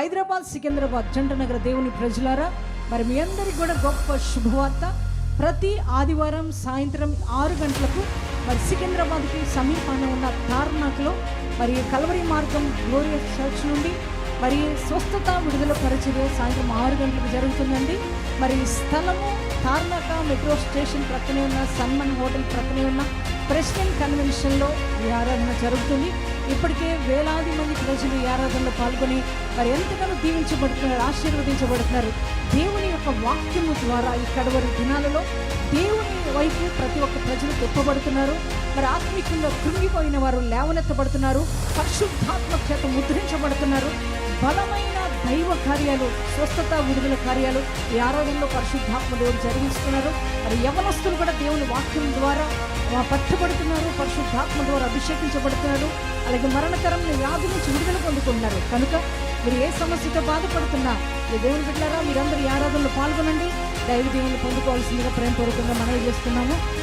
హైదరాబాద్, సికింద్రాబాద్ జంట నగర దేవుని ప్రజలారా, మరి మీ అందరికీ కూడా గొప్ప శుభవార్త. ప్రతి ఆదివారం సాయంత్రం 6 గంటలకు మరి సికింద్రాబాద్కి సమీపాన ఉన్న తార్నాక్లో మరి కల్వరి మార్గం గ్లోరియస్ చర్చ్ నుండి మరి స్వస్థత విడుదల పరిచర్య సాయంత్రం 6 గంటలకు జరుగుతుందండి. మరి స్థలము తార్నాక మెట్రో స్టేషన్ ప్రక్కనే ఉన్న సన్మన్ హోటల్ ప్రక్కనే ఉన్న ప్రెసిడెంట్ కన్వెన్షన్లో ఈ ఆరాధన జరుగుతుంది. ఇప్పటికే వేలాది మంది ప్రజలు ఈ ఆరాధనలో పాల్గొని మరి ఎంతగానో దీవించబడుతున్నారు, ఆశీర్వదించబడుతున్నారు. దేవుని యొక్క వాక్యము ద్వారా ఈ కడవరి దినాలలో దేవుని వైపు ప్రతి ఒక్క ప్రజలు తిప్పబడుతున్నారు. మరి ఆత్మీయంగా కృంగిపోయిన వారు లేవనెత్తబడుతున్నారు, పరిశుద్ధాత్మ చేత ముద్రించబడుతున్నారు. బలమైన దైవ కార్యాలు, స్వస్థత విడుదల కార్యాలు ఈ ఆరాధనలో పరిశుద్ధాత్మ దేవుడు జరిగిస్తున్నారు. మరి యవనస్తులు కూడా దేవుని వాక్యం ద్వారా పట్టుబడుతున్నారు, పరిశుద్ధాత్మ ద్వారా అభిషేకించబడుతున్నారు. అలాగే మరణకరమైన వ్యాధి నుంచి విడుదల పొందుకుంటున్నారు. కనుక మీరు ఏ సమస్యతో బాధపడుతున్నా ఈ దేవుని బిడ్డలారా, మీరందరూ ఈ ఆరాధనలో పాల్గొనండి. దైవ దేవుని పొందుకోవాల్సిందిగా ప్రేమపూర్వకంగా మనవి చేస్తున్నాము.